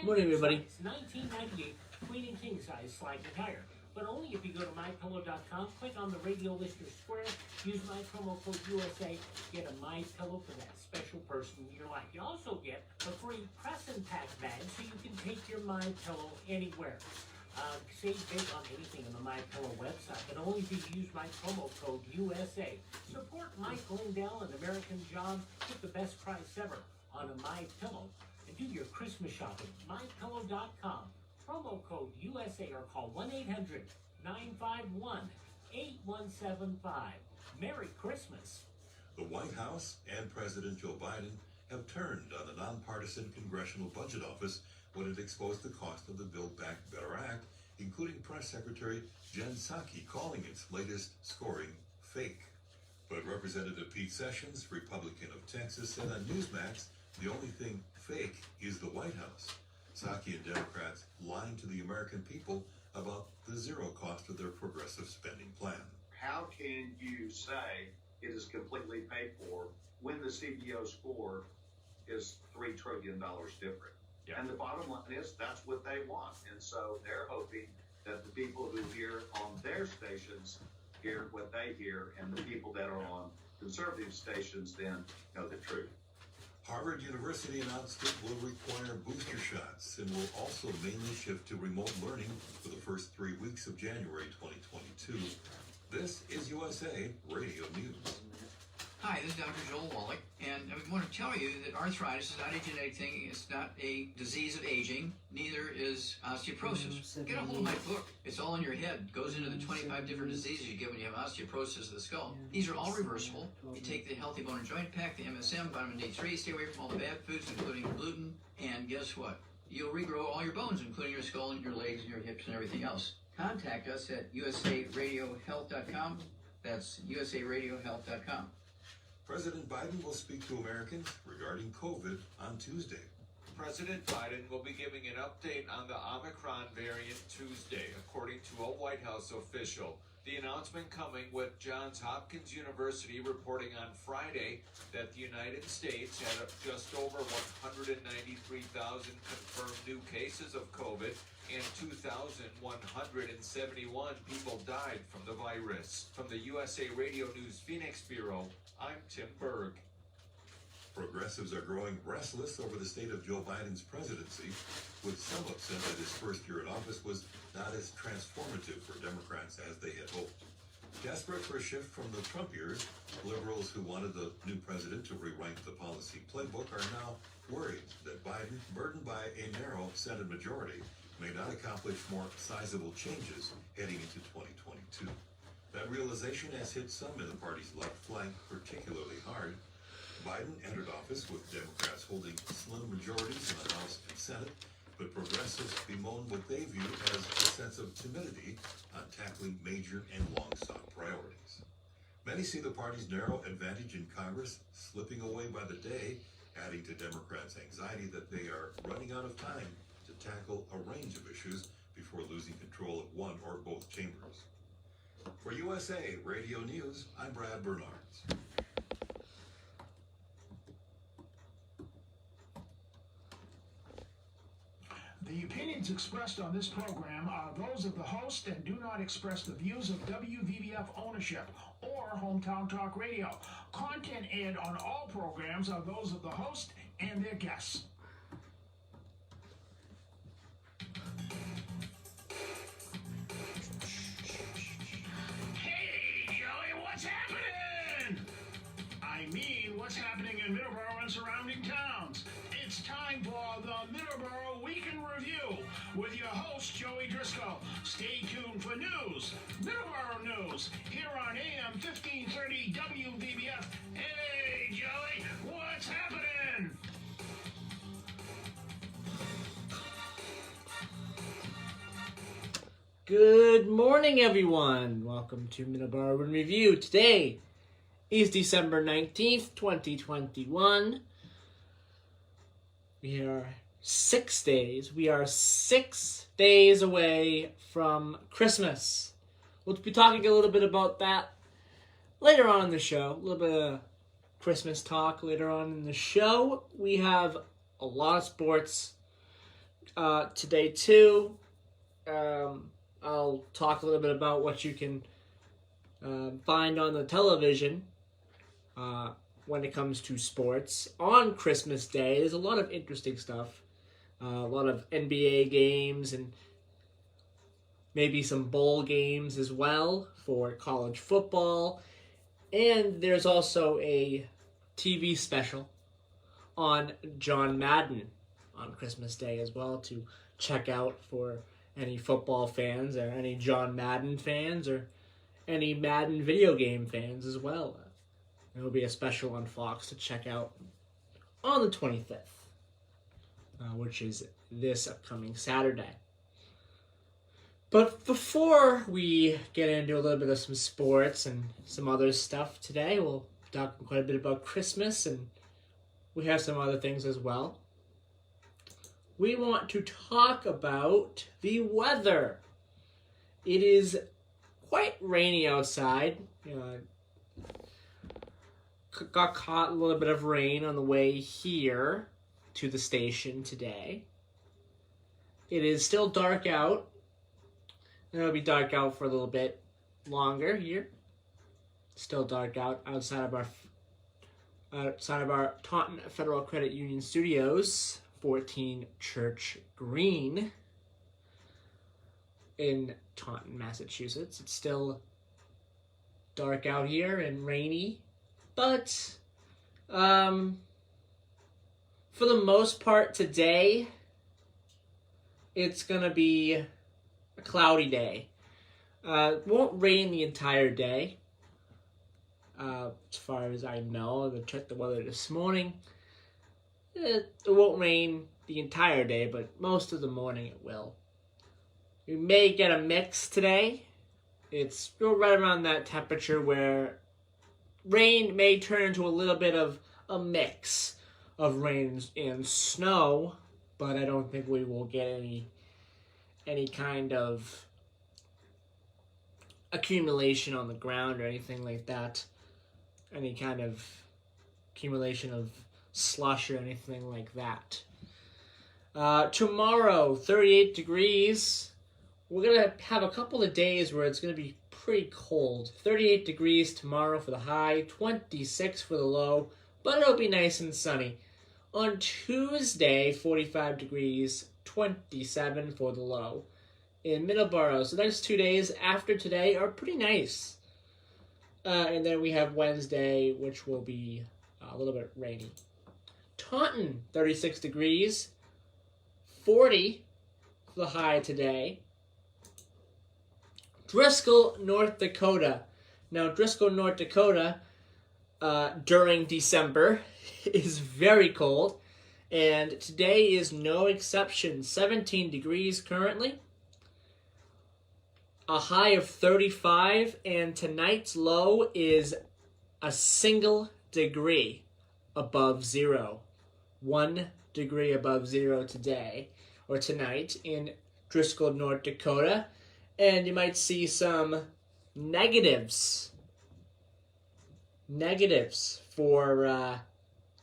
Morning, everybody. It's 1998 queen and king size sliding tire. But only if you go to mypillow.com, click on the radio listener square, use my promo code USA, get a MyPillow for that special person in your life. You also get a free press and pack bag so you can take your MyPillow anywhere. Save big on anything on the MyPillow website, but only if you use my promo code USA. Support Mike Lindell and American Jobs. Get the best price ever on a MyPillow. And do your Christmas shopping. MyPillow.com. Promo code USA or call 1-800-951-8175. Merry Christmas. The White House and President Joe Biden have turned on the nonpartisan Congressional Budget Office when it exposed the cost of the Build Back Better Act, including Press Secretary Jen Psaki calling its latest scoring fake. But Representative Pete Sessions, Republican of Texas, said on Newsmax the only thing fake is the White House. Psaki and Democrats lying to the American people about the zero cost of their progressive spending plan. How can you say it is completely paid for when the CBO score is $3 trillion different? Yeah. And the bottom line is that's what they want. And so they're hoping that the people who hear on their stations hear what they hear, and the people that are on conservative stations then know the truth. Harvard University announced it will require booster shots and will also mainly shift to remote learning for the first 3 weeks of January 2022. This is USA Radio News. Hi, this is Dr. Joel Wallach, and I want to tell you that arthritis is not a genetic thing. It's not a disease of aging. Neither is osteoporosis. Get a hold of my book. It's all in your head. It goes into the 25 different diseases you get when you have osteoporosis of the skull. These are all reversible. You take the Healthy Bone and Joint Pack, the MSM, vitamin D3, stay away from all the bad foods, including gluten, and guess what? You'll regrow all your bones, including your skull and your legs and your hips and everything else. Contact us at usaradiohealth.com. That's usaradiohealth.com. President Biden will speak to Americans regarding COVID on Tuesday. President Biden will be giving an update on the Omicron variant Tuesday, according to a White House official. The announcement coming with Johns Hopkins University reporting on Friday that the United States had just over 193,000 confirmed new cases of COVID and 2,171 people died from the virus. From the USA Radio News Phoenix Bureau, I'm Tim Berg. Progressives are growing restless over the state of Joe Biden's presidency, with some upset that his first year in office was not as transformative for Democrats as they had hoped. Desperate for a shift from the Trump years, liberals who wanted the new president to rewrite the policy playbook are now worried that Biden, burdened by a narrow Senate majority, may not accomplish more sizable changes heading into 2022. That realization has hit some in the party's left flank particularly hard. Biden entered office with Democrats holding slim majorities in the House and Senate, but progressives bemoan what they view as a sense of timidity on tackling major and long-sought priorities. Many see the party's narrow advantage in Congress slipping away by the day, adding to Democrats' anxiety that they are running out of time to tackle a range of issues before losing control of one or both chambers. For USA Radio News, I'm Brad Bernards. The opinions expressed on this program are those of the host and do not express the views of WVBF ownership or Hometown Talk Radio. Content aired on all programs are those of the host and their guests. Hey, Joey, what's happening? I mean, what's happening in Middleboro and surrounding towns? It's time for the Middleboro Week in Review with your host, Joey Driscoll. Stay tuned for news, Middleboro news, here on AM 1530 WVBF. Hey, Joey, what's happening? Good morning, everyone. Welcome to Middleboro in Review. Today is December 19th, 2021. We are 6 days away from Christmas. We'll be talking a little bit about that later on in the show. A little bit of Christmas talk later on in the show. We have a lot of sports today too. I'll talk a little bit about what you can find on the television when it comes to sports. On Christmas Day, there's a lot of interesting stuff. A lot of NBA games and maybe some bowl games as well for college football. And there's also a TV special on John Madden on Christmas Day as well to check out for any football fans or any John Madden fans or any Madden video game fans as well. There will be a special on Fox to check out on the 25th, which is this upcoming Saturday. But before we get into a little bit of some sports and some other stuff today, we'll talk quite a bit about Christmas, and we have some other things as well. We want to talk about the weather. It is quite rainy outside. Got caught a little bit of rain on the way here to the station today. It is still dark out. It'll be dark out for a little bit longer here. Still dark out outside of our Taunton Federal Credit Union Studios, 14 Church Green in Taunton, Massachusetts. It's still dark out here and rainy, but for the most part today, it's going to be a cloudy day. It won't rain the entire day. As far as I know, I checked the weather this morning. It won't rain the entire day, but most of the morning it will. We may get a mix today. It's right around that temperature where rain may turn into a little bit of a mix of rain and snow, but I don't think we will get any kind of accumulation on the ground or anything like that. Any kind of accumulation of slush or anything like that. Tomorrow, 38 degrees. We're going to have a couple of days where it's going to be pretty cold. 38 degrees tomorrow for the high, 26 for the low, but it'll be nice and sunny. On Tuesday, 45 degrees, 27 for the low in Middleboro. So the next 2 days after today are pretty nice. And then we have Wednesday, which will be a little bit rainy. Taunton, 36 degrees, 40 for the high today. Driscoll, North Dakota. Now, Driscoll, North Dakota, during December, is very cold. And today is no exception. 17 degrees currently. A high of 35, and tonight's low is a single degree above zero. 1 degree above zero today, or tonight, in Driscoll, North Dakota. And you might see some negatives. Negatives for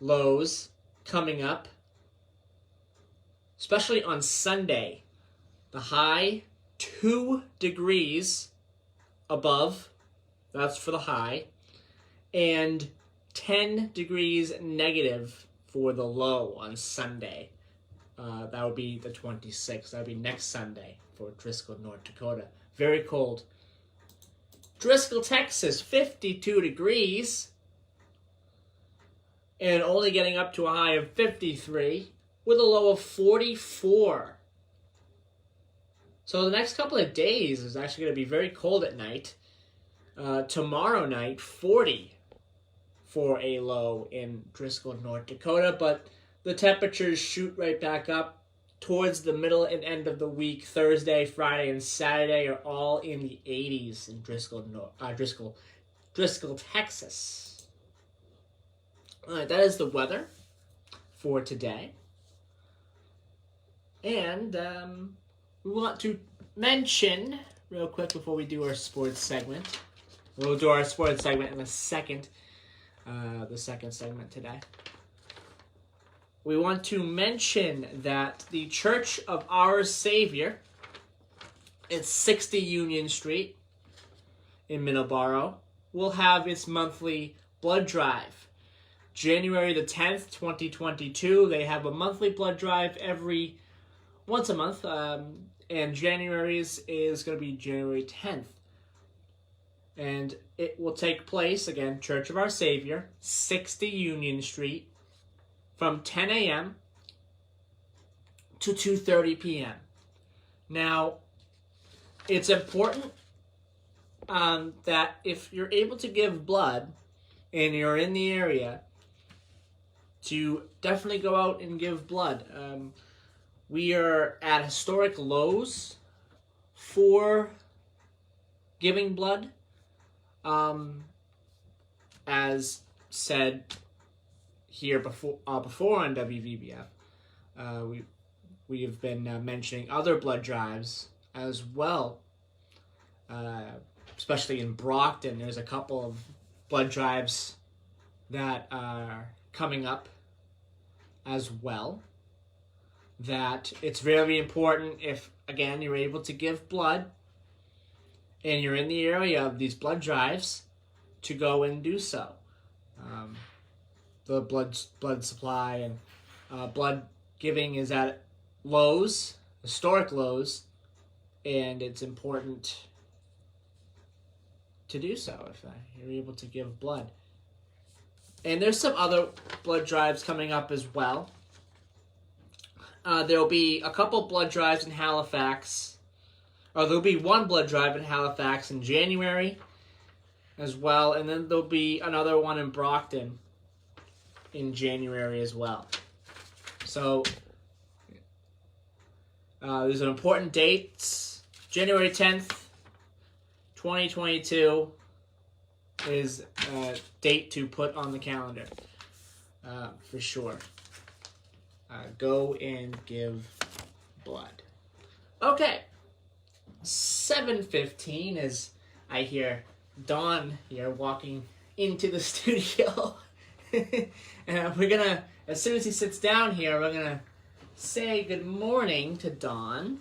lows coming up. Especially on Sunday. The high, 2 degrees above, that's for the high, and 10 degrees negative for the low on Sunday. That would be the 26th. That would be next Sunday for Driscoll, North Dakota. Very cold. Driscoll, Texas, 52 degrees, and only getting up to a high of 53 with a low of 44. So the next couple of days is actually going to be very cold at night. Tomorrow night, 40 for a low in Driscoll, North Dakota. But the temperatures shoot right back up towards the middle and end of the week. Thursday, Friday, and Saturday are all in the 80s in Driscoll, Texas. All right, that is the weather for today. And we want to mention, real quick before we do our sports segment, we'll do our sports segment in a second, the second segment today. we want to mention that the Church of Our Savior, it's 60 Union Street in Middleboro, will have its monthly blood drive. January the 10th, 2022, they have a monthly blood drive once a month, and January's is going to be January 10th. And it will take place, again, Church of Our Savior, 60 Union Street, from 10 a.m. to 2:30 p.m. Now, it's important that if you're able to give blood and you're in the area, to definitely go out and give blood. We are at historic lows for giving blood. As said here before on WVBF, we have been mentioning other blood drives as well. Especially in Brockton, there's a couple of blood drives that are coming up as well. That it's very important if, again, you're able to give blood and you're in the area of these blood drives to go and do so. The blood supply and blood giving is at lows, historic lows, and it's important to do so if you're able to give blood. And there's some other blood drives coming up as well. There'll be a couple blood drives in Halifax. Or there'll be one blood drive in Halifax in January as well. And then there'll be another one in Brockton in January as well. So there's an important date. January 10th, 2022 is a date to put on the calendar for sure. Go and give blood. Okay. 7:15 as I hear Dawn here walking into the studio. And we're gonna, as soon as he sits down here, we're gonna say good morning to Dawn.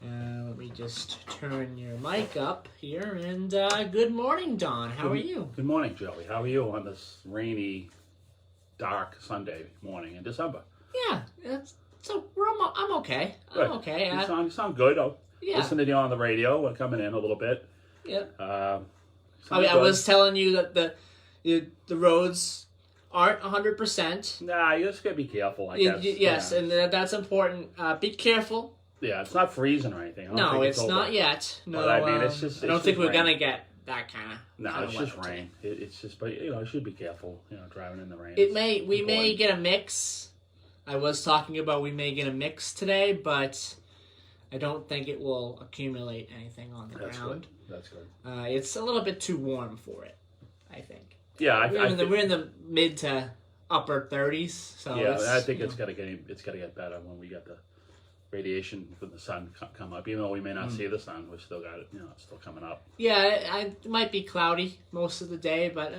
Let me just turn your mic up here, and good morning, Dawn. How are you? Good morning, Joey. How are you on this rainy, dark Sunday morning in December? Yeah, I'm okay. Good. I'm okay. You sound good. Yeah. Listening to you on the radio. We're coming in a little bit. Yeah. I was telling you that the roads aren't 100%. Nah, you just gotta be careful, I guess. Yes, yeah. and that's important. Be careful. Yeah, it's not freezing or anything. No, it's not yet. No, but I mean, it's just. I don't think we're gonna get that kind of. No, it's just rain. It's just, but you should be careful. Driving in the rain. We may get a mix. I was talking about we may get a mix today, but I don't think it will accumulate anything on the ground. That's good. It's a little bit too warm for it, I think. Yeah, we're in the mid to upper 30s. So yeah, I think it's gotta get better when we get the radiation from the sun come up. Even though we may not see the sun, we still got it. It's still coming up. Yeah, it might be cloudy most of the day, but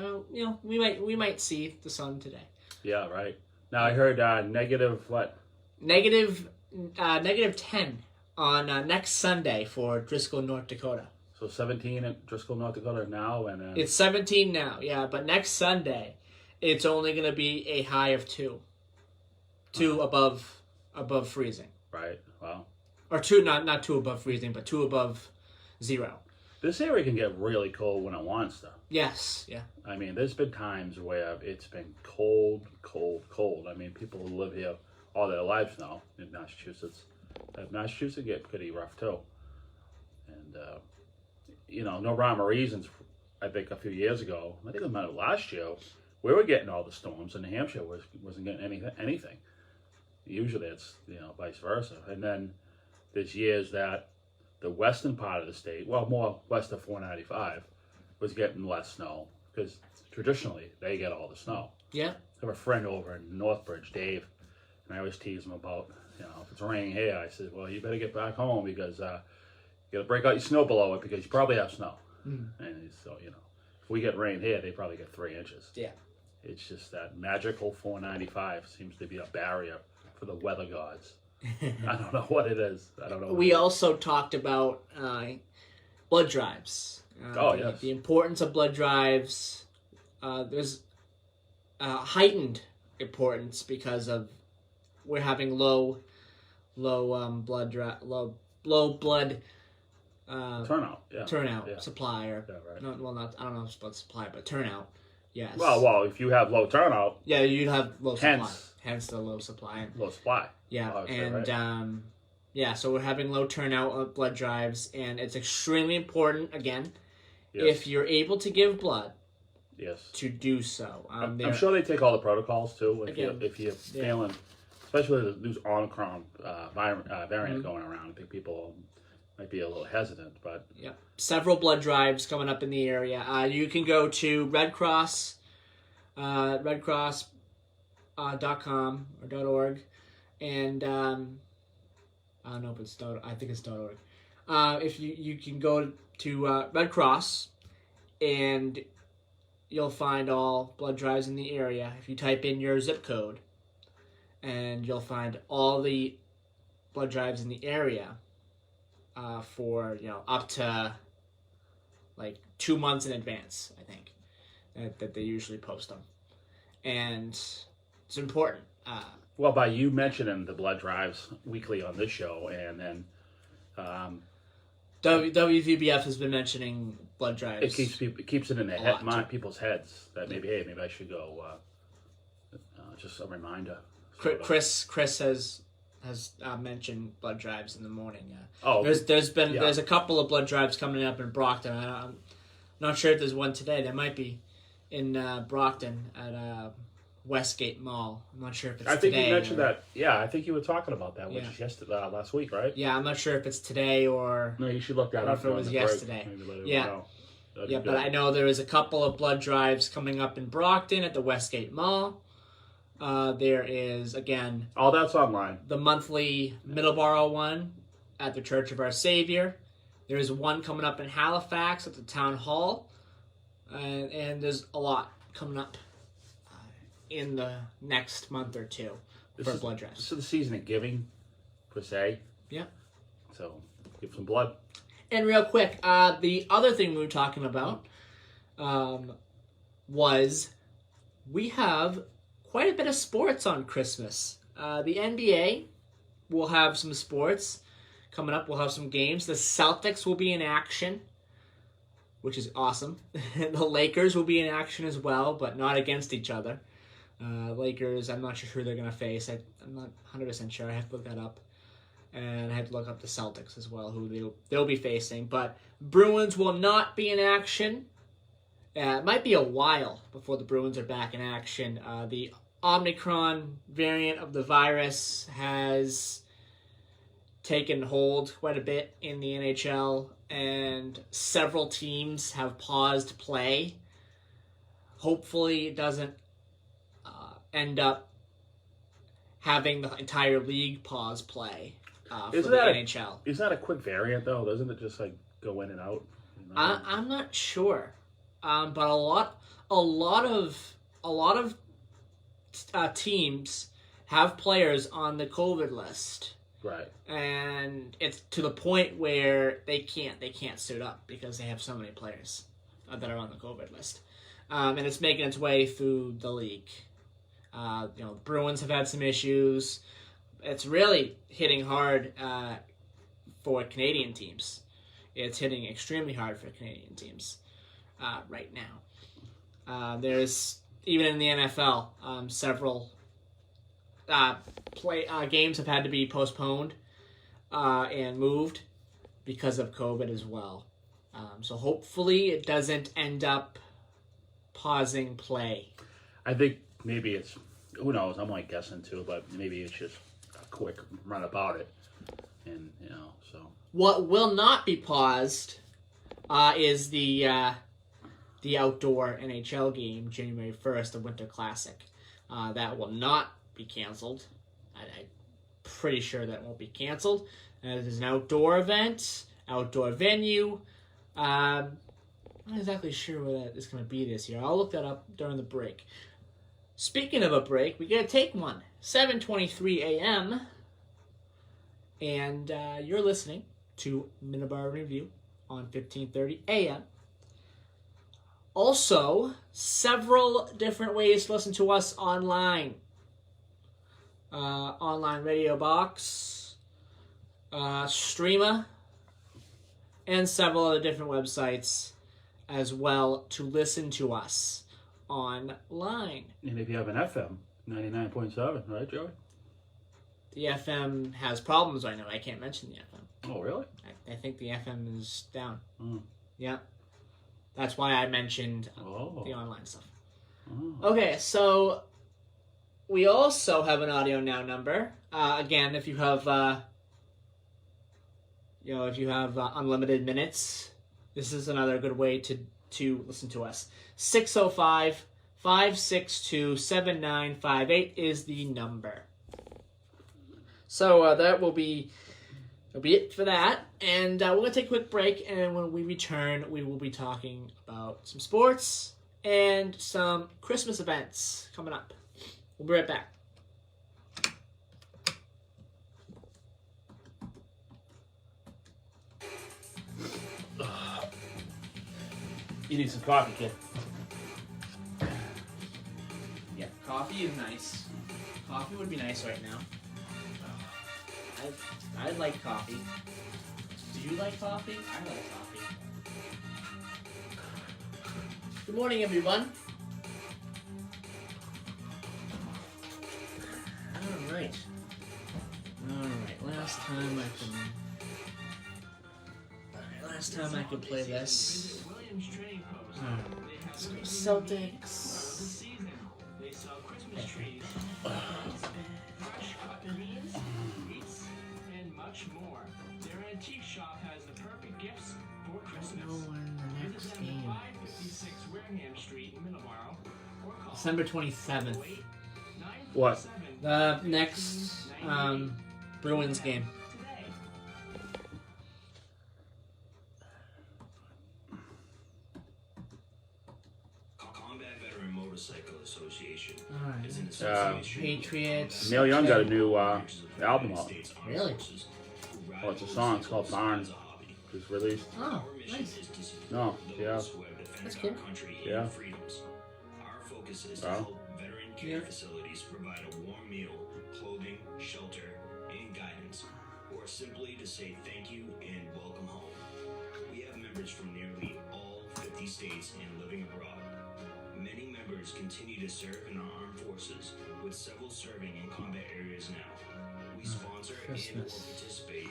we might see the sun today. Yeah, right. Now I heard negative what? Negative 10 on next Sunday for Driscoll, North Dakota. So 17 at Driscoll, North Dakota now, and it's 17 now. Yeah, but next Sunday, it's only going to be a high of 2 above freezing. Right. Wow. Or 2, not 2 above freezing, but 2 above 0. This area can get really cold when it wants to. Yes. Yeah. I mean, there's been times where it's been cold. I mean, people who live here all their lives now in Massachusetts. Massachusetts get pretty rough too. And no rhyme or reasons. I think a few years ago, I think it might have last year, we were getting all the storms, and New Hampshire wasn't getting anything. Usually it's vice versa. And then there's years that the western part of the state, well, more west of 495, was getting less snow because traditionally they get all the snow. Yeah. I have a friend over in Northbridge, Dave, and I always tease him about, if it's raining here, I said, well, you better get back home because you got to break out your snow below it because you probably have snow. And so, if we get rain here, they probably get 3 inches. Yeah. It's just that magical 495 seems to be a barrier for the weather gods. I don't know what it is. I don't know. We also talked about blood drives. Yes. The importance of blood drives. There's heightened importance because of we're having low blood turnout. Yeah. turnout Yeah. supply or Yeah, right. not I don't know about supply, but turnout. Yes. Well, if you have low turnout, yeah, you'd have low supply. Hence- Hence the low supply. low supply. Yeah, Obviously, and right. yeah, so we're having low turnout of blood drives, and it's extremely important again Yes. if you're able to give blood Yes. to do so. I'm There- sure they take all the protocols too. Again, If you're yeah. feeling, especially the new Omicron variant Mm-hmm. going around, I think people might be a little hesitant. But Yeah, several blood drives coming up in the area. You can go to Red Cross, redcross.com or .org, and I don't know if it's I think it's .org. If you can go to Red Cross, and you'll find all blood drives in the area. If you type in your zip code, and you'll find all the blood drives in the area. For up to like 2 months in advance, I think that they usually post them, and it's important. well, by you mentioning the blood drives weekly on this show, and then WVBF has been mentioning blood drives. it keeps it in A lot, too. people's heads that maybe I should go. Just a reminder. Chris has mentioned blood drives in the morning. Oh, There's a couple of blood drives coming up in Brockton. I'm not sure if there's one today. There might be in Brockton at Westgate Mall. I'm not sure if it's I think today. you mentioned or- that. Yeah, I think you were talking about that, which Yeah. is yesterday, last week, right? Yeah, I'm not sure if it's today or No, you should look that Or up. if it during was the break. yesterday. Maybe let everyone Yeah. know. That'd be yeah, but good. I know there is a couple of blood drives coming up in Brockton at the Westgate Mall. There is again All that's online. the monthly Middleboro one at the Church of Our Savior. There is one coming up in Halifax at the Town Hall, and there's a lot coming up in the next month or two This for is- blood This drives. is the season of giving, per se. Yeah. So give some blood. And real quick, the other thing we were talking about was we have quite a bit of sports on Christmas. The NBA will have some sports coming up. We'll have some games. The Celtics will be in action, which is awesome. The Lakers will be in action as well, but not against each other. Lakers, I'm not sure who they're going to face. I'm not 100% sure. I have to look that up. And I had to look up the Celtics as well, who they'll be facing. But Bruins will not be in action. It might be a while before the Bruins are back in action. The Omicron variant of the virus has taken hold quite a bit in the NHL, and several teams have paused play. Hopefully it doesn't end up having the entire league pause play for Isn't the that NHL. Is that a quick variant though? Doesn't it just like go in and out? You know? I'm not sure, but a lot of teams have players on the COVID list, Right. and it's to the point where they can't suit up because they have so many players that are on the COVID list, and it's making its way through the league. The Bruins have had some issues. It's really hitting hard for Canadian teams. It's hitting extremely hard for Canadian teams right now. There's even in the NFL, several games have had to be postponed and moved because of COVID as well. So hopefully it doesn't end up pausing play. I think maybe it's, who knows, I'm like guessing too, but maybe it's just a quick run about it. And, so. What will not be paused is the outdoor NHL game, January 1st, the Winter Classic. That will not be canceled. I'm pretty sure that won't be canceled. It is an outdoor event, outdoor venue. I'm not exactly sure where that is going to be this year. I'll look that up during the break. speaking of a break, we gotta take one. 7:23 a.m. And you're listening to Middleboro Review on 1530 a.m. Also, several different ways to listen to us online. Online radio box, Streama, and several other different websites as well to listen to us online. And if you have an FM, 99.7, right, Joey? The FM has problems right now. I can't mention the FM. Oh, really? I think the FM is down. Mm. Yeah. That's why I mentioned the online stuff. Oh. Okay, so we also have an Audio Now number. Again, if you have, unlimited minutes, this is another good way to listen to us. 605-562-7958 is the number. So that'll be it for that. And we're going to take a quick break, and when we return, we will be talking about some sports and some Christmas events coming up. We'll be right back. You need some coffee, kid. Yeah, coffee is nice. Coffee would be nice right now. I like coffee. Do you like coffee? I like coffee. Good morning, everyone. Alright. Last time I could play this. Let's go Celtics. They sell Christmas trees, fresh cut beans, meats, and much more. Their antique shop has the perfect gifts for Christmas. Visit them at 556 Wareham Street in Middleboro, or call December 27th. 947 What? The next Bruins game. today. Combat Veteran Motorcycle Association Alright. is an association Patriots. Neil Young got a new album out. Really? Oh, it's a song. It's called Barn. It's released. Oh, nice. No, yeah. That's good. Yeah. Our focus is to Oh. help veteran care Yeah. facilities provide a warm meal, clothing, shelter, and guidance, or simply to say thank you and welcome home. We have members from nearly all 50 states and living abroad. Many members continue to serve in our armed forces, with several serving in combat areas now. We sponsor and or Christmas. participate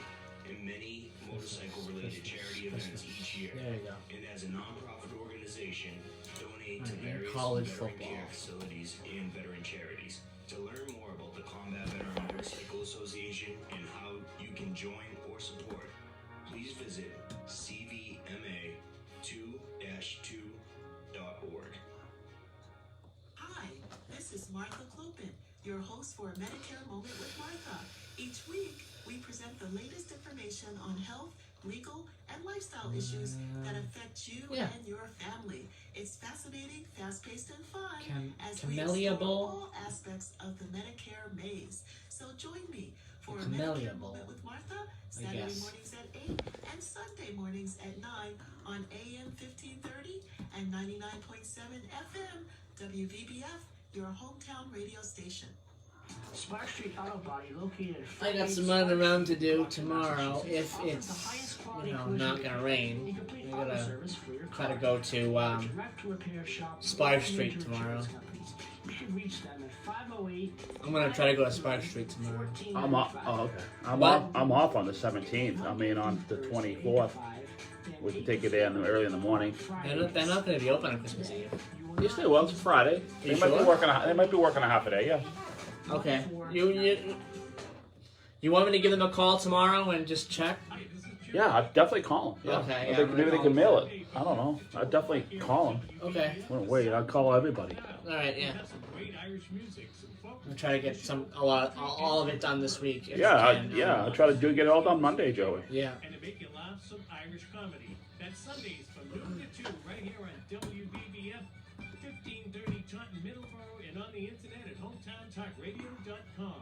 in many motorcycle-related charity events each year. There you go. And as a non-profit organization, donate to Alright, and various college veteran football. care facilities and veteran charities. To learn more about the Combat Veteran Motorcycle Association and how you can join or support, please visit cvma2-2.org. Hi, this is Martha Clopin, your host for Medicare Moment with Martha. Each week, we present the latest information on health, legal, and lifestyle issues that affect you Yeah. and your family. It's fascinating, fast-paced, and fun as we Camellia explore Bowl? all aspects of the Medicare maze. So join me for a Camellia Medicare Bowl, Moment with Martha, Saturday guess. mornings at 8 and Sunday mornings at 9 on AM 1530 and 99.7 FM WVBF, your hometown radio station. Spark Street Auto Body located at I got some running around to do tomorrow if it's, not gonna rain. I'm gonna try to go to Spark Street tomorrow. I'm gonna try to go to Spark Street tomorrow. I'm off. Oh, okay. I'm What? off. I'm off on the 17th. I mean, on the 24th. We can take it there early in the morning. They're not gonna be open on Christmas Eve. Yes, they will. It's Friday. They You might be sure? working. They might be working a half a day. Yeah. Okay. You want me to give them a call tomorrow and just check? Yeah, I'd definitely call them. Yeah. Okay, Maybe yeah, maybe they call can them. mail it. I don't know. I'd definitely call them. Okay. Wait, I'll call everybody. All right. Yeah. I'll try to get all of it done this week. if Yeah, I can. I'll try to get it all done Monday, Joey. Yeah. And to make you laugh, some Irish comedy. That's Sundays from noon to 2 right here on WBBF 1530 Taunton, Middleboro, and and on the internet at hometowntalkradio.com.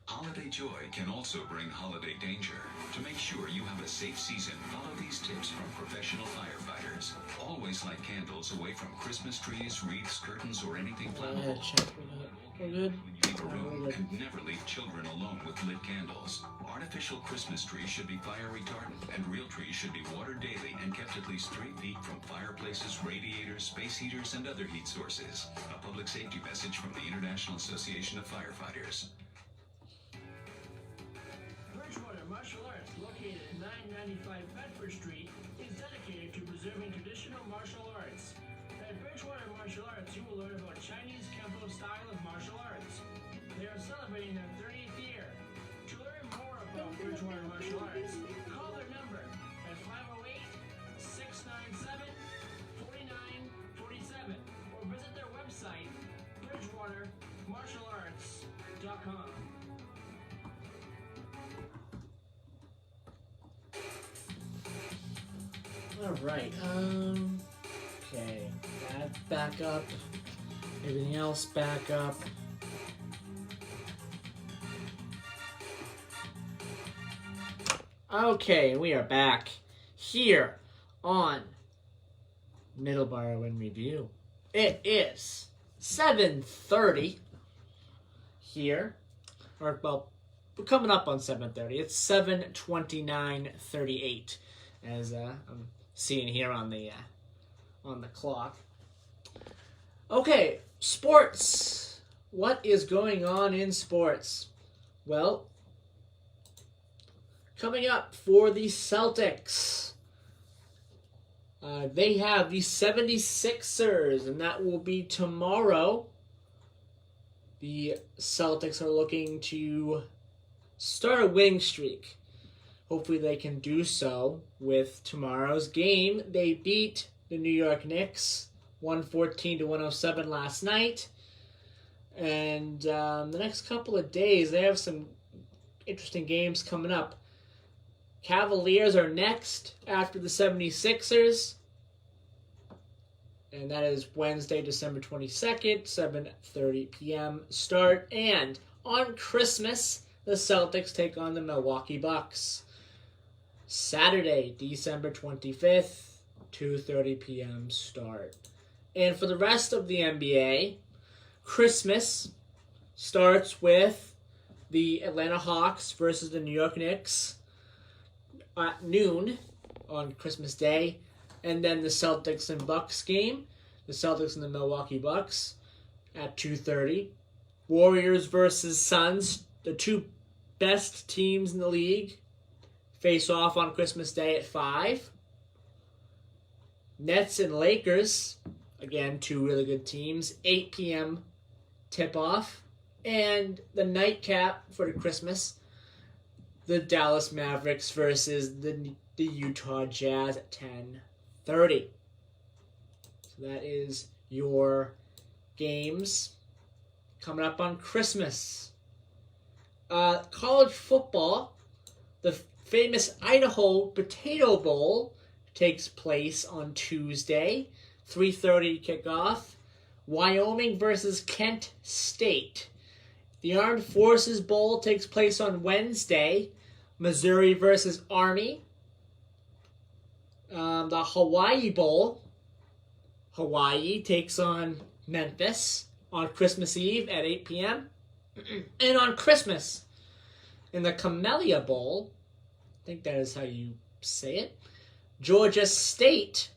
Holiday joy can also bring holiday danger. To make sure you have a safe season, follow these tips from professional firefighters. Always light candles away from Christmas trees, wreaths, curtains, or anything flammable. We're good. Keep a room and never leave children alone with lit candles. Artificial Christmas trees should be fire retardant, and real trees should be watered daily and kept at least 3 feet from fireplaces, radiators, space heaters, and other heat sources. A public safety message from the International Association of Firefighters. Bridgewater Martial Arts, located at 995 Bedford Street, is dedicated to preserving traditional martial arts. At Bridgewater Martial Arts, you will learn about Chinese Kempo style of martial arts. They are celebrating their 30th year. To learn more about Bridgewater Martial Arts, call their number at 508-697-4947 or visit their website, bridgewatermartialarts.com. All right. Okay. That back up. Everything else back up. Okay, we are back here on Middleboro in Review. It is 7:30 here. Or, well, we're coming up on 7:30. It's 7:29:38, as I'm seeing here on the clock. Okay, sports. What is going on in sports? Well, coming up for the Celtics, they have the 76ers, and that will be tomorrow. The Celtics are looking to start a winning streak. Hopefully they can do so with tomorrow's game. They beat the New York Knicks 114-107 last night. And the next couple of days, they have some interesting games coming up. Cavaliers are next after the 76ers. And that is Wednesday, December 22nd, 7:30 p.m. start. And on Christmas, the Celtics take on the Milwaukee Bucks. Saturday, December 25th, 2:30 p.m. start. And for the rest of the NBA, Christmas starts with the Atlanta Hawks versus the New York Knicks at noon on Christmas Day. And then the Celtics and Bucks game, the Celtics and the Milwaukee Bucks at 2:30. Warriors versus Suns, the two best teams in the league, face off on Christmas Day at 5. Nets and Lakers, again, two really good teams, 8 p.m. tip-off. And the nightcap for the Christmas, the Dallas Mavericks versus the Utah Jazz at 10:30. So that is your games coming up on Christmas. College football, the famous Idaho Potato Bowl takes place on Tuesday, 3:30 kickoff. Wyoming versus Kent State. The Armed Forces Bowl takes place on Wednesday, Missouri versus Army. The Hawaii Bowl, Hawaii takes on Memphis on Christmas Eve at 8 p.m. And on Christmas, in the Camellia Bowl, I think that is how you say it, Georgia State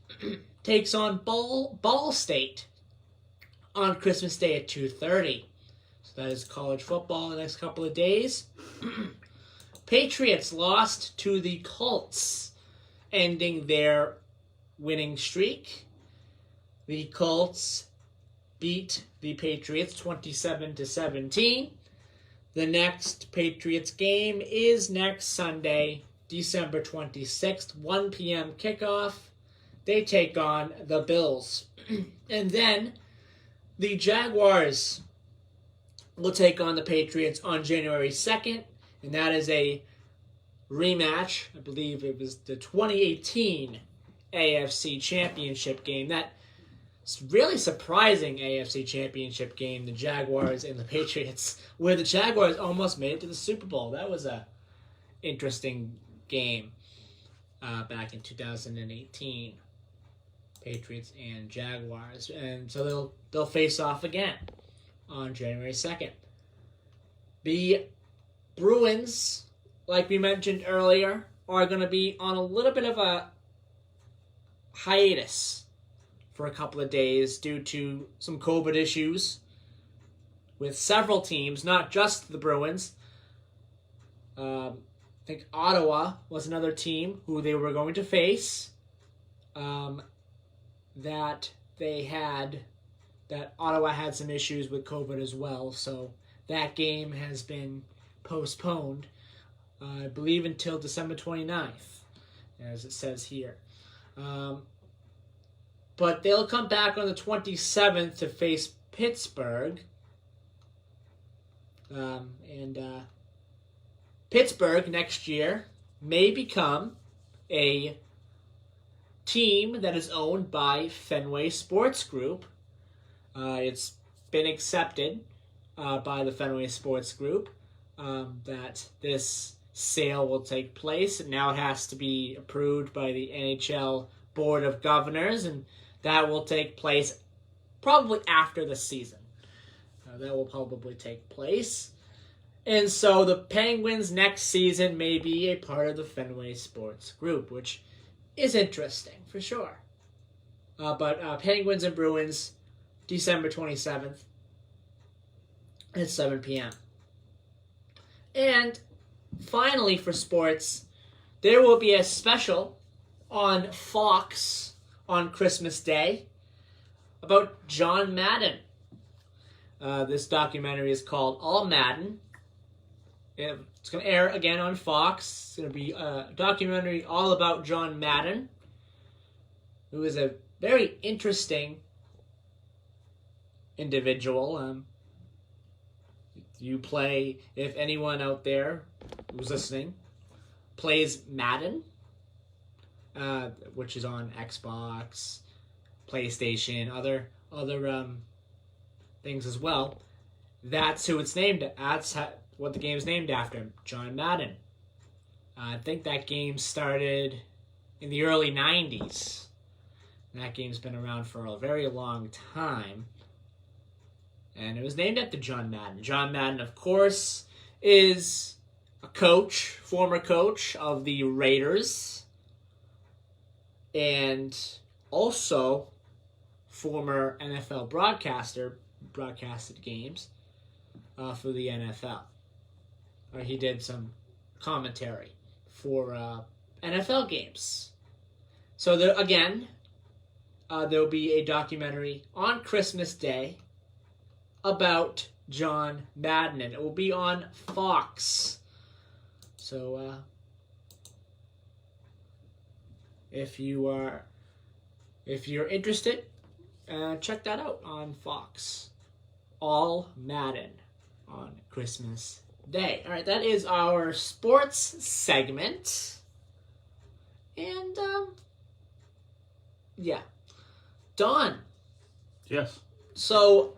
takes on Ball State on Christmas Day at 2:30. So that is college football the next couple of days. Patriots lost to the Colts, ending their winning streak. The Colts beat the Patriots 27-17. The next Patriots game is next Sunday, December 26th, 1 p.m. kickoff. They take on the Bills. And then the Jaguars will take on the Patriots on January 2nd, and that is a rematch. I believe it was the 2018 AFC Championship game. That really surprising AFC Championship game, the Jaguars and the Patriots, where the Jaguars almost made it to the Super Bowl. That was a interesting game back in 2018. Patriots and Jaguars, and so they'll face off again on January 2nd. The Bruins, like we mentioned earlier, are going to be on a little bit of a hiatus for a couple of days due to some COVID issues with several teams, not just the Bruins. I think Ottawa was another team who they were going to face. That Ottawa had some issues with COVID as well, so that game has been postponed, I believe, until December 29th, as it says here. But they'll come back on the 27th to face Pittsburgh. And Pittsburgh next year may become a team that is owned by Fenway Sports Group. It's been accepted by the Fenway Sports Group that this sale will take place. And now it has to be approved by the NHL Board of Governors, and that will take place probably after the season. That will probably take place. And so the Penguins next season may be a part of the Fenway Sports Group, which is interesting for sure. But Penguins and Bruins, December 27th at 7 p.m. And finally for sports, there will be a special on Fox on Christmas Day about John Madden. This documentary is called All Madden. It's going to air again on Fox. It's going to be a documentary all about John Madden, who is a very interesting individual. If anyone out there who's listening plays Madden, which is on Xbox, PlayStation, other things as well, that's who it's named. That's what the game is named after, John Madden. I think that game started in the early 90s. That game's been around for a very long time. And it was named after John Madden. John Madden, of course, is a former coach of the Raiders, and also former NFL broadcasted games for the NFL. He did some commentary for NFL games. So there will be a documentary on Christmas Day about John Madden, and it will be on Fox. So if you're interested, check that out on Fox. All Madden on Christmas Day. All right, that is our sports segment. And Don. Yes. So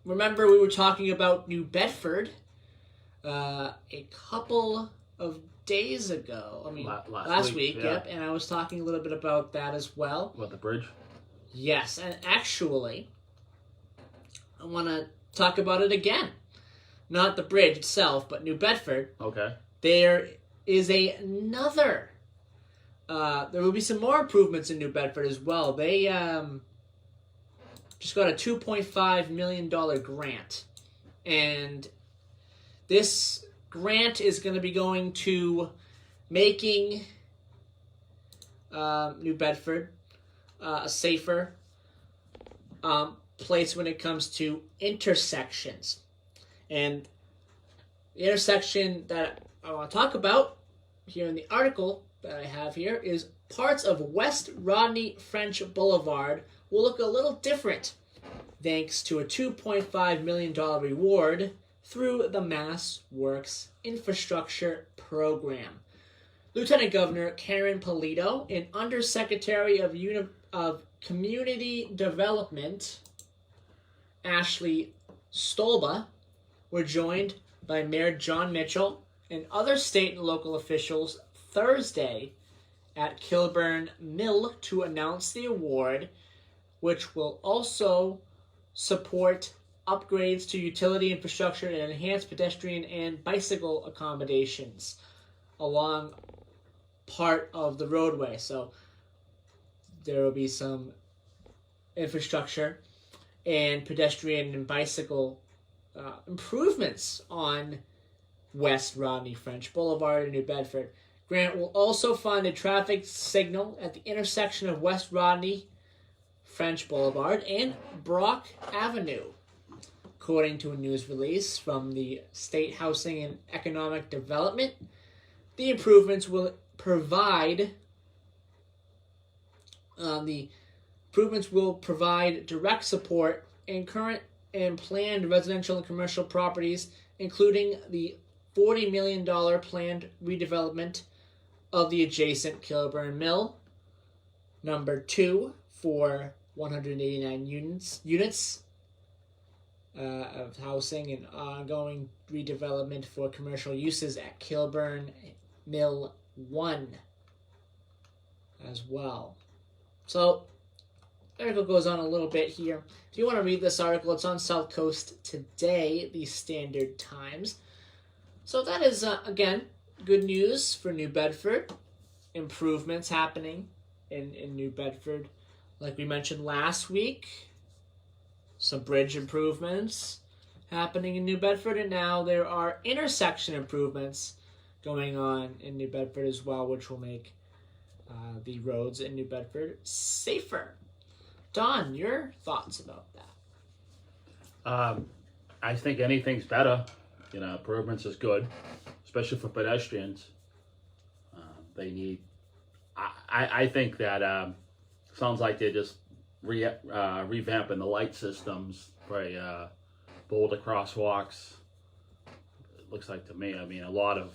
remember we were talking about New Bedford a couple of days ago. I mean, last week. Yeah. Yep. And I was talking a little bit about that as well. About the bridge? Yes, and actually, I want to talk about it again. Not the bridge itself, but New Bedford. Okay. There is another. There will be some more improvements in New Bedford as well. They just got a $2.5 million grant. And this grant is going to be going to making New Bedford a safer place when it comes to intersections. And the intersection that I want to talk about here in the article that I have here is parts of West Rodney French Boulevard will look a little different thanks to a $2.5 million reward through the Mass Works Infrastructure Program. Lieutenant Governor Karen Polito and Undersecretary of of Community Development, Ashley Stolba, were joined by Mayor John Mchale and other state and local officials Thursday at Kilburn Mill to announce the award, which will also support upgrades to utility infrastructure and enhance pedestrian and bicycle accommodations along part of the roadway. So there will be some infrastructure and pedestrian and bicycle improvements on West Rodney French Boulevard in New Bedford. Grant will also fund a traffic signal at the intersection of West Rodney French Boulevard and Brock Avenue. According to a news release from the State Housing and Economic Development, the improvements will provide direct support in current and planned residential and commercial properties, including the $40 million planned redevelopment of the adjacent Kilburn Mill, number 2, for 189 units of housing, and ongoing redevelopment for commercial uses at Kilburn Mill 1 as well. So, the article goes on a little bit here. If you want to read this article, it's on South Coast Today, the Standard Times. So that is, again, good news for New Bedford. Improvements happening in New Bedford. Like we mentioned last week, some bridge improvements happening in New Bedford, and now there are intersection improvements going on in New Bedford as well, which will make the roads in New Bedford safer. Don, your thoughts about that? I think anything's better. Improvements is good, especially for pedestrians. They need. I think that sounds like they're just revamping the light systems, by boulder crosswalks. It looks like to me. I mean, a lot of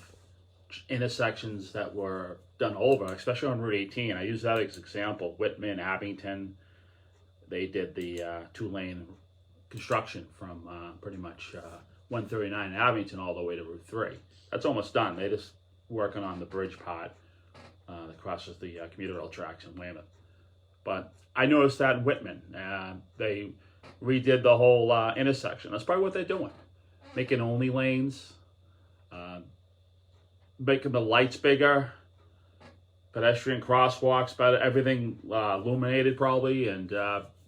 intersections that were done over, especially on Route 18. I use that as an example. Whitman, Abington. They did the 2-lane construction from pretty much 139 in Abington all the way to Route 3. That's almost done. They're just working on the bridge part that crosses the commuter rail tracks in Weymouth. But I noticed that in Whitman, they redid the whole intersection. That's probably what they're doing. Making only lanes, making the lights bigger, pedestrian crosswalks better, everything illuminated probably, and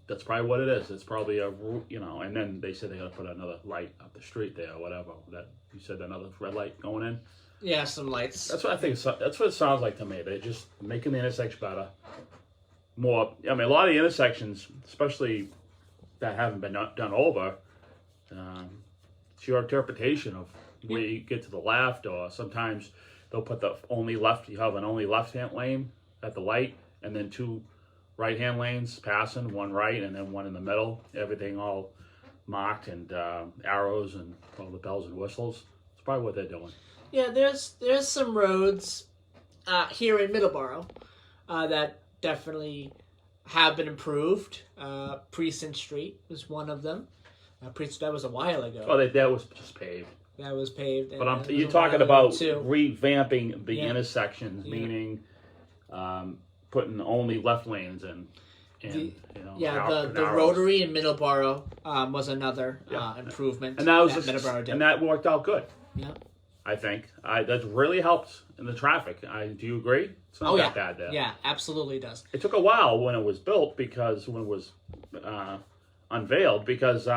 that's probably what it is. It's probably a, and then they said they got to put another light up the street there or whatever. That you said another red light going in. Yeah, some lights. That's what I think. That's what it sounds like to me. They're just making the intersection better. More. I mean, a lot of the intersections, especially that haven't been done over, it's your interpretation of where you get to the left, or sometimes they'll put the only left. You have an only left-hand lane at the light, and then 2 right-hand lanes passing, 1 right and then 1 in the middle. Everything all marked and arrows and all the bells and whistles. It's probably what they're doing. Yeah, there's some roads here in Middleboro that definitely have been improved. Precinct Street is one of them. That was a while ago. Oh, that was just paved. That was paved. But you're talking about revamping the intersections, meaning putting only left lanes in. The rotary in Middleboro was another improvement. And that was Middleboro did. And that worked out good. Yeah. I think that really helped in the traffic. Do you agree? It's not that bad there. Yeah, absolutely does. It took a while when it was built, because when it was unveiled, because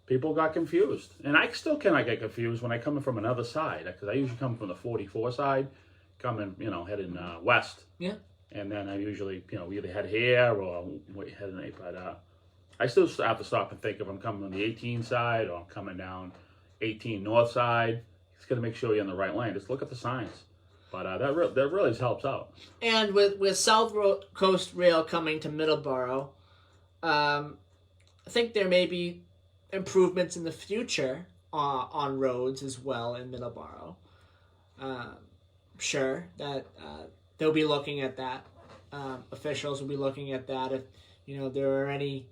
people got confused. And I still cannot get confused when I come in from another side, because I usually come from the 44 side, coming, heading west. Yeah. And then I usually, either head here or head in, but I still have to stop and think if I'm coming on the 18 side or I'm coming down 18 north side. It's going to make sure you're in the right lane. Just look at the signs. But that really helps out. And with South Coast Rail coming to Middleboro, I think there may be improvements in the future on roads as well in Middleboro. Sure that they'll be looking at that officials will be looking at that. If there are any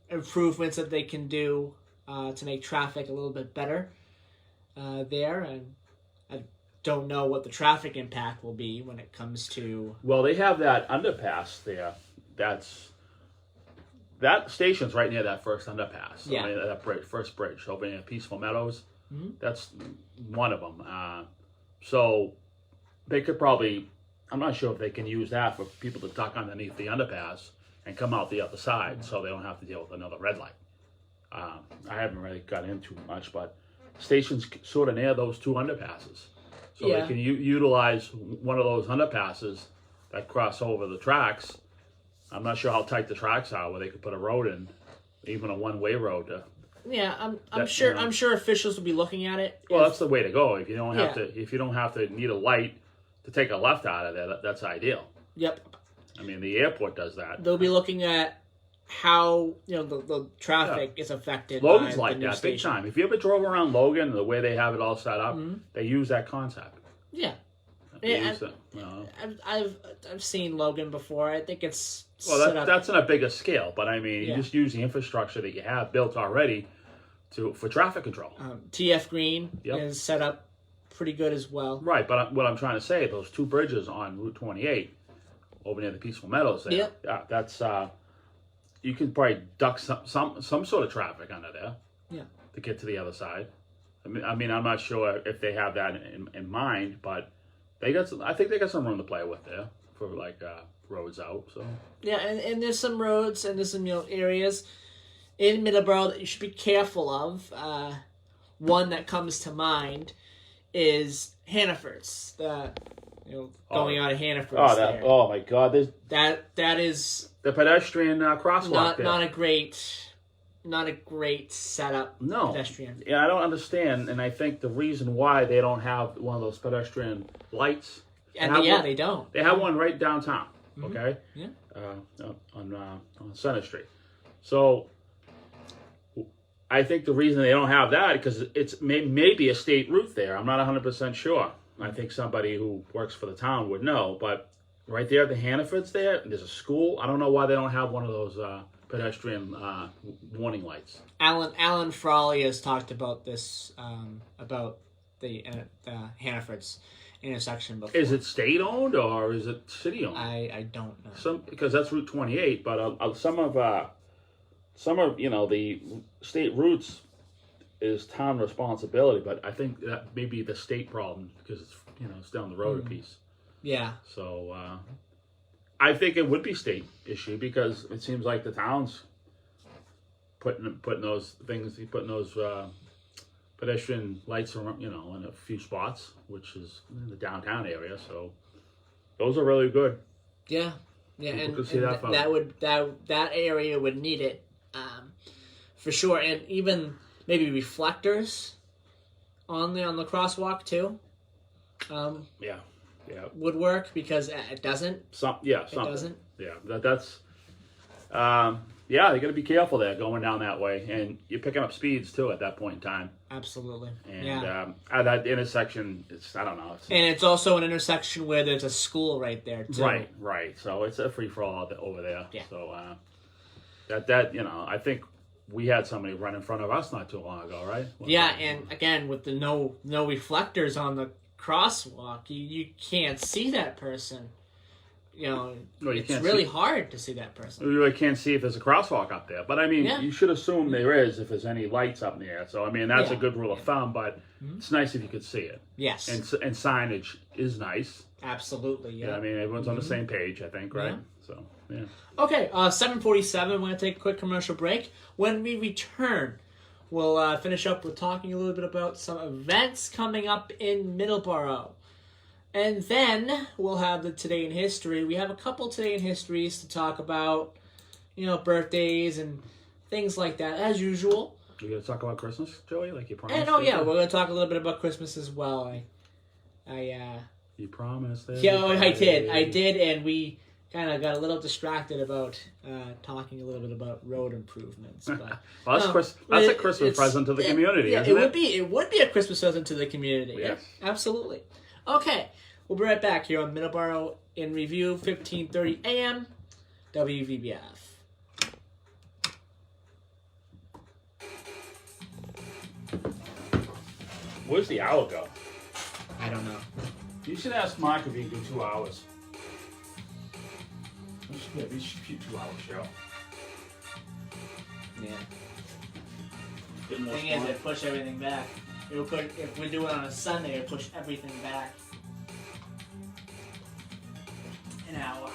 improvements that they can do to make traffic a little bit better there, and I don't know what the traffic impact will be when it comes to. Well, they have that underpass there. That station's right near that first underpass. Yeah. I mean, that first bridge over near Peaceful Meadows. Mm-hmm. That's one of them. So they could probably. I'm not sure if they can use that for people to duck underneath the underpass and come out the other side, so they don't have to deal with another red light. I haven't really got into much, but stations sort of near those two underpasses. So they can utilize one of those underpasses that cross over the tracks. I'm not sure how tight the tracks are, where they could put a road in, even a one-way road. I'm sure officials will be looking at it. Well, that's the way to go. If you don't have to need a light to take a left out of there, that's ideal. Yep. I mean, the airport does that. They'll be looking at how the traffic is affected. Logan's by like the new that station. big time. If you ever drove around Logan, the way they have it all set up, they use that concept. Yeah. I've seen Logan before. I think it's that's on a bigger scale, but I mean, you just use the infrastructure that you have built already for traffic control. TF Green is set up pretty good as well. Right, but what I'm trying to say, those two bridges on Route 28 over near the Peaceful Meadows there, that's you can probably duck some sort of traffic under there to get to the other side. I mean, I'm not sure if they have that in mind, but I think they got some room to play with there for roads out. So and there's some roads and there's some areas in Middleboro that you should be careful of. One that comes to mind is Hannaford's. Going out of Hannaford's. Oh my God! That is the pedestrian crosswalk. Not a great setup. No. Pedestrian. Yeah, I don't understand, and I think the reason why they don't have one of those pedestrian lights. They don't. They have one right downtown. Mm-hmm. Okay. Yeah. On Center Street. So I think the reason they don't have that because it's maybe a state route there. I'm not 100% sure. I think somebody who works for the town would know, but right there at the Hannaford's there's a school. I don't know why they don't have one of those pedestrian warning lights. Alan Frawley has talked about this, about the Hannaford's intersection before. Is it state-owned or is it city-owned? I don't know. Because that's Route 28, but some of the state routes is town responsibility, but I think that may be the state problem because it's down the road a piece. Yeah. So I think it would be state issue because it seems like the town's putting those pedestrian lights around, in a few spots, which is in the downtown area. So those are really good. Yeah. People And see that area would need it for sure, and even maybe reflectors on the crosswalk too. Would work because it doesn't. It doesn't. Yeah, that's. They got to be careful there going down that way, and you're picking up speeds too at that point in time. Absolutely. And at that intersection, I don't know. And it's also an intersection where there's a school right there too. Right. So it's a free for all over there. Yeah. So I think we had somebody run in front of us not too long ago, right? And again with the no reflectors on the crosswalk, you can't see that person. It's really hard to see that person. You really can't see if there's a crosswalk up there. But I mean, you should assume there is if there's any lights up there. So I mean, that's a good rule of thumb. But it's nice if you could see it. Yes. And signage is nice. Absolutely. Yeah. I mean, everyone's on the same page, I think, right? Yeah. So yeah. Okay. 7:47. We're going to take a quick commercial break. When we return, we'll finish up with talking a little bit about some events coming up in Middleboro. And then we'll have the Today in History. We have a couple Today in Histories to talk about, birthdays and things like that, as usual. We're going to talk about Christmas, Joey, like you promised? And we're going to talk a little bit about Christmas as well. You promised it. Yeah, I did, and we kind of got a little distracted about talking a little bit about road improvements. But, well, that's a Christmas present to the community, isn't it? It would be a Christmas present to the community. Yes. Yeah, absolutely. Okay, We'll be right back here on Middleboro in Review, 1530 AM, WVBF. Where's the hour go? I don't know. You should ask Mark if he can do 2 hours. We should keep 2 hours show. Yeah. Get The more thing is, fun. it push everything back. It'll put, if we do it on a Sunday, it'll push everything back an hour.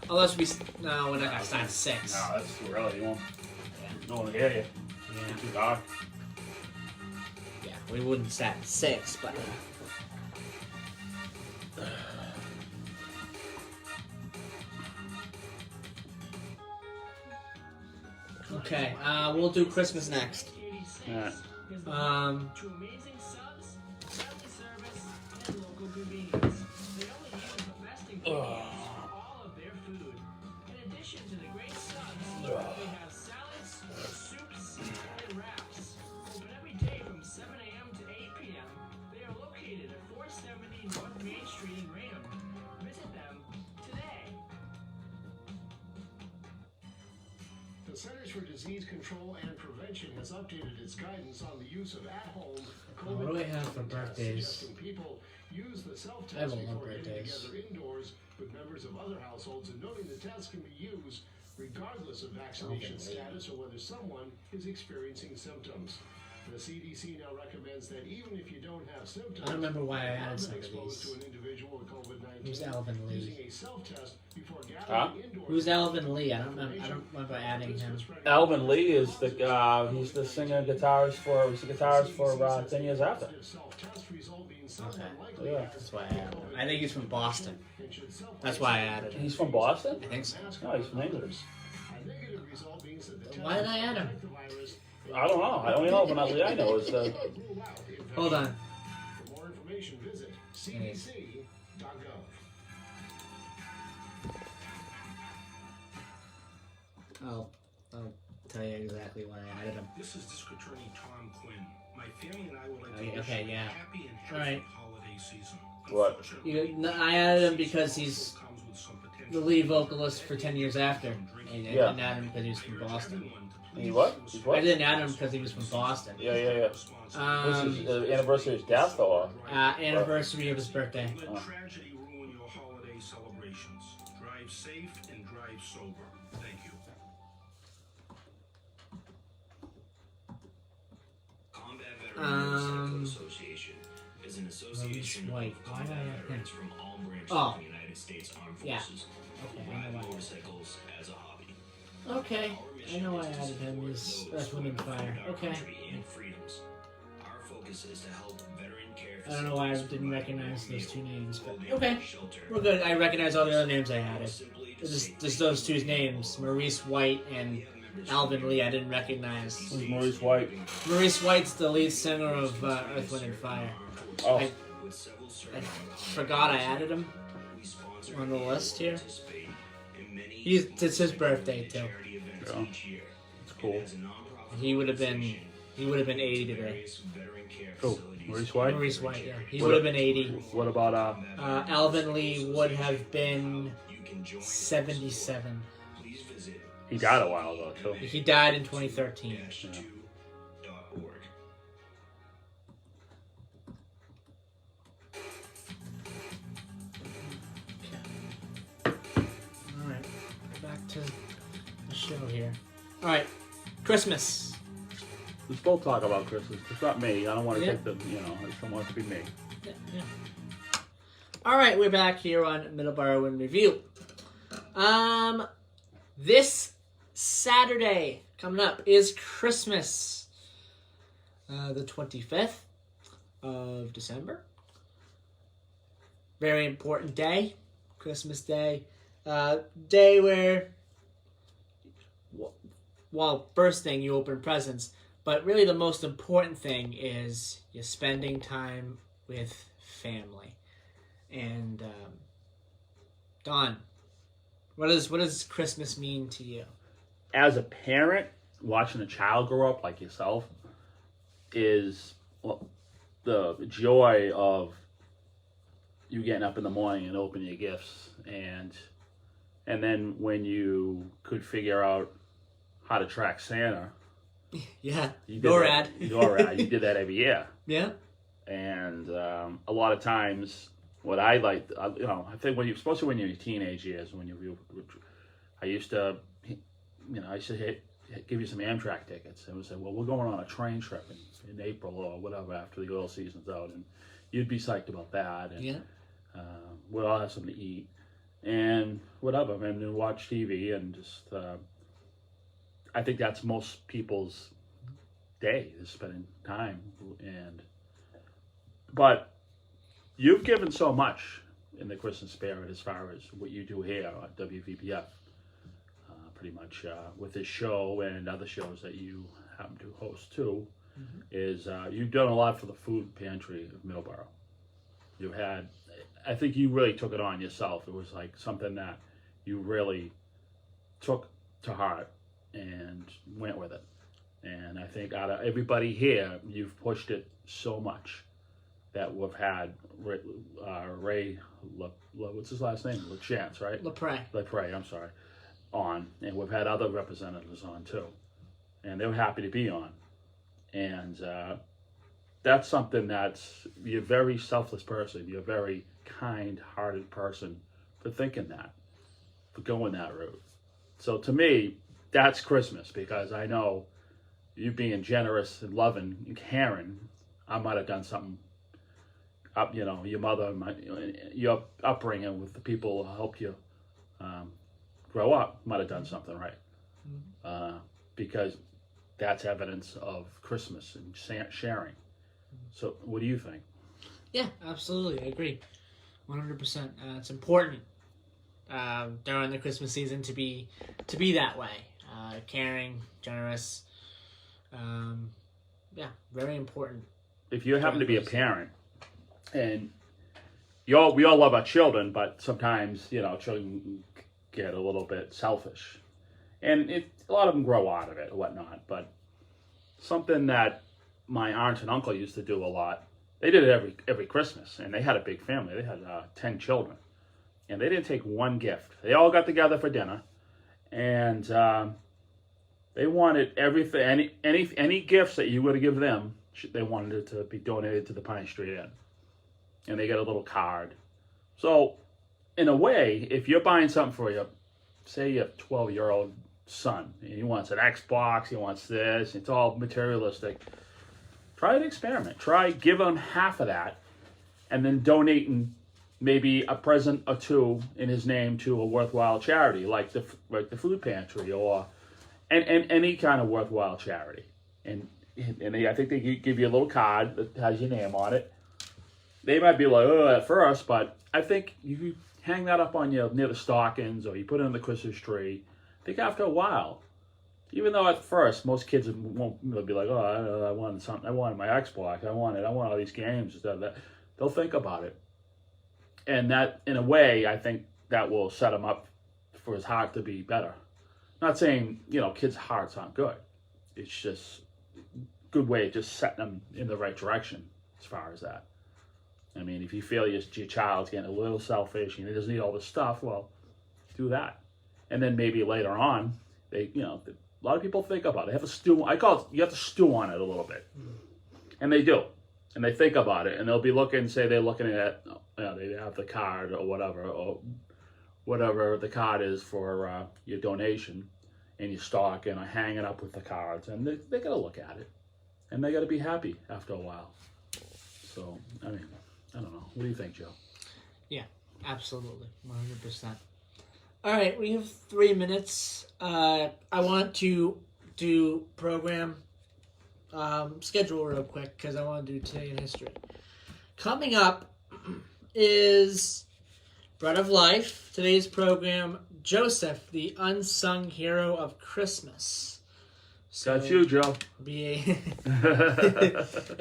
Unless we, no, we're not gonna start at 6. No, that's too early. You won't. Yeah. No one will hear you. Yeah. It's too dark. Yeah, we wouldn't start at 6, but. Okay, we'll do Christmas next. Yeah. To amazing subs, friendly service, and local convenience. They only use the best ingredients for all of their food. In addition to the great subs, they have salads, soups, and wraps. Open every day from 7 a.m. to 8 p.m. They are located at 470 North Main Street in Raynham. Visit them today. The Centers for Disease Control and Prevention has updated its guidance on the use of at-home What do I have for COVID-19 tests, birthdays? suggesting people use the I have self-test a lot of before getting birthdays. together indoors with members of other households, and noting the test can be used regardless of vaccination status or whether someone is experiencing symptoms. The CDC now recommends that even if you don't have symptoms, I don't remember why I have added been some of exposed these. to an individual with COVID-19, Who's Alvin using Lee? a self-test before gathering Huh? indoors. Who's Alvin Lee? I don't remember adding him. Alvin Lee is the he's the singer guitarist for 10 years after. Okay. Yeah. That's why I added him. I think he's from Boston. That's why I added him. He's from Boston? I think so. No, he's from England. Why did I add him? I don't know. The only Alvin Lee I know is Hold on. For more information, visit cdc.gov. I'll tell you exactly why I added him. This is District Attorney Tom Quinn. My family and I would like to Okay, wish okay, you yeah. a happy and All healthy right. holiday season. What? I added him because he's Comes with some potential the lead vocalist for 10 Years After. And I Yeah. didn't add him because he was from Boston. He what? He's I what? didn't add him because he was from Boston. Yeah. This is anniversary of his death, or? Anniversary of his birthday. Let tragedy ruin your holiday celebrations. Drive safe and drive sober. Thank you. Combat Veterans Medical Association is an association White. of Why did I combat add him? veterans from all branches Oh. of the United States Armed Yeah. Forces Okay, who I ride know why. motorcycles as a hobby. Okay, I know why I added him. He's Earth, Wind, and Fire. Our Okay. country and freedoms. Our focus is to help veteran care I don't know why I facilities didn't provide recognize those meal, two names, but clothing, okay. shelter, We're good. I recognize all the other names I or added. simply to It's say just thank those you. two names, Maurice White and Alvin Lee, I didn't recognize. Who's Maurice White? Maurice White's the lead singer of Earth, Wind, and Fire. Oh. I forgot I added him on the list here. It's his birthday too. Yeah. It's cool. He would have been 80 today. Oh, Maurice White? Maurice White, yeah. He What would have a- been 80. What about Alvin Lee would have been 77. he died a while ago too. He died in 2013. Yeah. Alright, back to the show here. Alright, Christmas. Let's both talk about Christmas. It's not me. I don't want to Yeah. take the, I just don't want it to be me. Yeah. Alright, we're back here on Middleboro in Review. This Saturday coming up is Christmas. The 25th of December. Very important day. Christmas Day. Day where, well, first thing, you open presents. But really the most important thing is you're spending time with family. And, Don, what does Christmas mean to you? As a parent, watching a child grow up like yourself is, well, the joy of you getting up in the morning and opening your gifts, and then when you could figure out how to track Santa. Yeah, You did NORAD. You did that every year. Yeah. And a lot of times, what I like, I think especially when you're in your teenage years, I used to give you some Amtrak tickets and would say, well, we're going on a train trip in April or whatever after the oil season's out, and you'd be psyched about that. And we'll all have something to eat and whatever, and then watch TV and just. I think that's most people's day, is spending time. But you've given so much in the Christmas spirit as far as what you do here at WVPF, pretty much with this show and other shows that you happen to host too, is you've done a lot for the food pantry of Middleboro. I think you really took it on yourself. It was like something that you really took to heart and went with it. And I think out of everybody here, you've pushed it so much that we've had Ray, what's his last name? LaChance, right? Lepre, I'm sorry, on. And we've had other representatives on too. And they were happy to be on. And that's something you're a very selfless person. You're a very kind-hearted person for thinking that, for going that route. So to me, that's Christmas, because I know you being generous and loving and caring. I might have done something your mother, your upbringing with the people who helped you grow up might have done something right. Because that's evidence of Christmas and sharing. So what do you think? Yeah, absolutely. I agree. 100%. It's important during the Christmas season to be that way. Caring, generous. Very important. If you happen to be a parent, and we all love our children, but sometimes, children get a little bit selfish. And a lot of them grow out of it or whatnot. But something that my aunt and uncle used to do a lot, they did it every Christmas, and they had a big family. They had 10 children. And they didn't take one gift. They all got together for dinner, and they wanted everything, any gifts that you were to give them, they wanted it to be donated to the Pine Street Inn. And they get a little card. So, in a way, if you're buying something for say your 12-year-old son, and he wants an Xbox, he wants this, it's all materialistic, try an experiment. Try giving him half of that, and then donating maybe a present or two in his name to a worthwhile charity, like the food pantry or any kind of worthwhile charity. And I think they give you a little card that has your name on it. They might be like, oh, at first, but I think you hang that up near the stockings, or you put it on the Christmas tree. I think after a while, even though at first most kids won't be like, oh, I wanted something, I wanted my Xbox, I want all these games and stuff. They'll think about it. And that, in a way, I think that will set him up for his heart to be better. Not saying, kids' hearts aren't good. It's just a good way of just setting them in the right direction as far as that. I mean, if you feel your child's getting a little selfish and he doesn't need all this stuff, well, do that. And then maybe later on, a lot of people think about it. They have to stew. I call it, you have to stew on it a little bit. And they do. And they think about it. And they'll be looking, say they're looking at, they have the card or whatever the card is for your donation, and you stock and hang it up with the cards. And they got to look at it. And they got to be happy after a while. So, I mean, I don't know. What do you think, Joe? Yeah, absolutely. 100%. All right, we have 3 minutes. I want to do program schedule real quick because I want to do Today in History. Coming up is Bread of Life. Today's program, Joseph, the Unsung Hero of Christmas. So that's you, Joe. I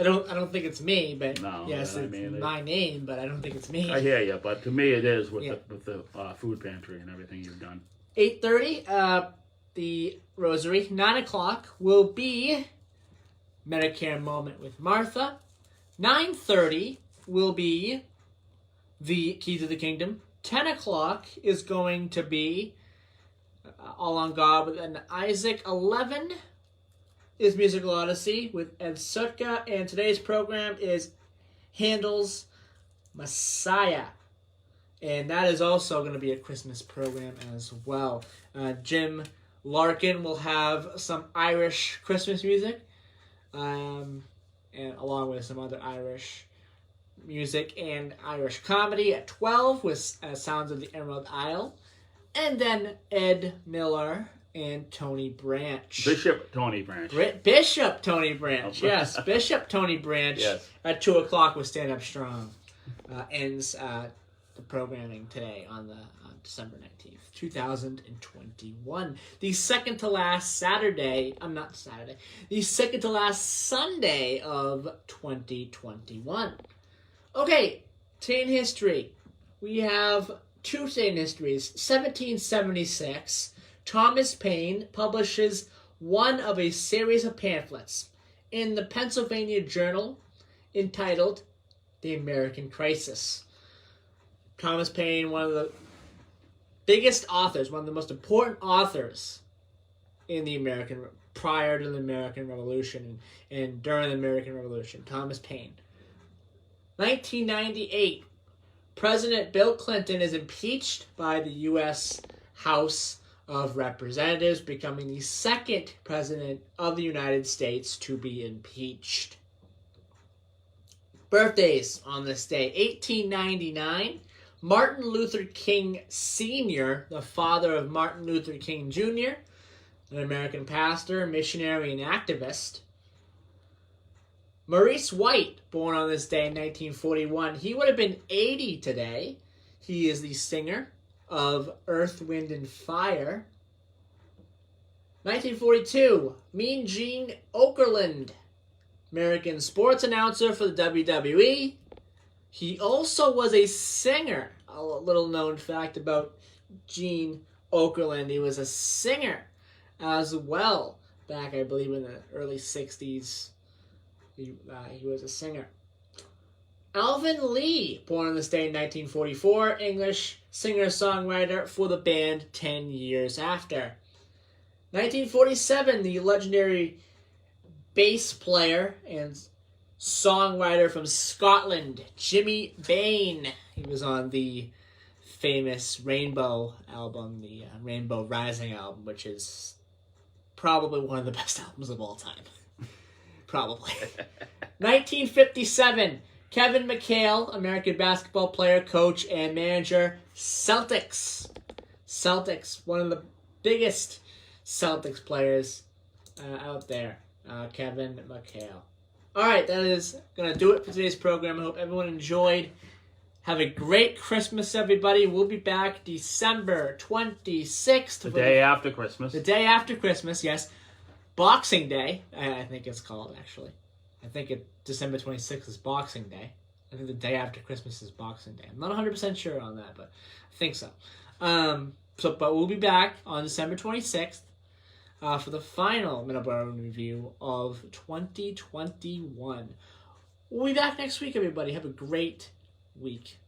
don't think it's me, but no, yes, it's my name, but I don't think it's me. I hear you, but to me it is with the food pantry and everything you've done. 8:30, the Rosary. 9 o'clock will be Medicare Moment with Martha. 9:30 will be the Key to the Kingdom. 10 o'clock is going to be All on God with an Isaac. 11 is Musical Odyssey with Ed Sutka. And today's program is Handel's Messiah. And that is also going to be a Christmas program as well. Jim Larkin will have some Irish Christmas music. And along with some other Irish music and Irish comedy at 12 with Sounds of the Emerald Isle. And then Ed Miller and Tony Branch. Bishop Tony Branch. Bishop Tony Branch, yes. Bishop Tony Branch at 2 o'clock with Stand Up Strong. Ends the programming today on December 19th, 2021. The second to last the second to last Sunday of 2021. Okay, today in history, we have two today in histories. 1776, Thomas Paine publishes one of a series of pamphlets in the Pennsylvania Journal entitled The American Crisis. Thomas Paine, one of the biggest authors, one of the most important authors in the prior to the American Revolution and during the American Revolution. Thomas Paine. 1998, President Bill Clinton is impeached by the U.S. House of Representatives, becoming the second president of the United States to be impeached. Birthdays on this day. 1899, Martin Luther King Sr., the father of Martin Luther King Jr., an American pastor, missionary, and activist. Maurice White, born on this day in 1941. He would have been 80 today. He is the singer of Earth, Wind, and Fire. 1942, Mean Gene Okerlund, American sports announcer for the WWE. He also was a singer. A little known fact about Gene Okerlund. He was a singer as well back, I believe, in the early 60s. He was a singer. Alvin Lee, born on this day in 1944, English singer-songwriter for the band 10 years after. 1947, the legendary bass player and songwriter from Scotland, Jimmy Bain. He was on the famous Rainbow album, the Rainbow Rising album, which is probably one of the best albums of all time. Probably. 1957, Kevin Mchale, American basketball player, coach, and manager, Celtics. Celtics, one of the biggest Celtics players out there, Kevin Mchale. All right, that is going to do it for today's program. I hope everyone enjoyed. Have a great Christmas, everybody. We'll be back December 26th. The day after Christmas. The day after Christmas, yes. Boxing Day, I think it's called, actually. I think December 26th is Boxing Day. I think the day after Christmas is Boxing Day. I'm not 100% sure on that, but I think so. But we'll be back on December 26th for the final Middleboro review of 2021. We'll be back next week, everybody. Have a great week.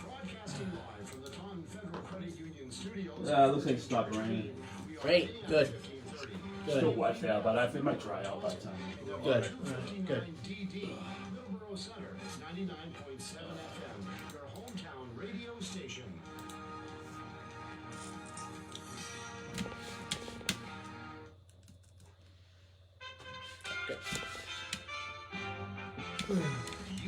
Broadcasting live from the Taunton Federal Credit Union Studios. Looks like it stopped raining. Great, good. Still wet, yeah, but it might dry out by the time. Good. Good. Middleboro Center, 99.7 FM, your hometown radio station.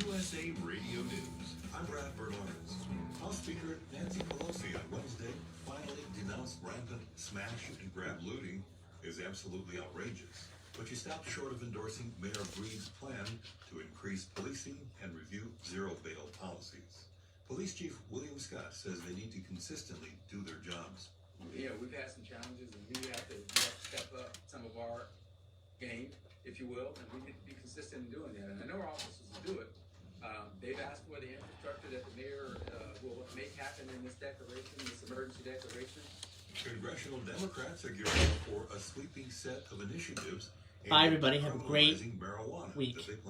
USA Radio News. I'm Brad Berlines. House Speaker Nancy Pelosi on Wednesday finally denounced rampant smash and grab looting as absolutely outrageous. But she stopped short of endorsing Mayor Breed's plan to increase policing and review zero-bail policies. Police Chief William Scott says they need to consistently do their jobs. Yeah, we've had some challenges, and we have to step up some of our game, if you will, and we need to be consistent in doing that. And I know our officers will do it. They've asked for the infrastructure that the mayor Congressional Democrats are gearing up for a sweeping set of initiatives. Bye, everybody. Have a great criminalizing marijuana. week. The big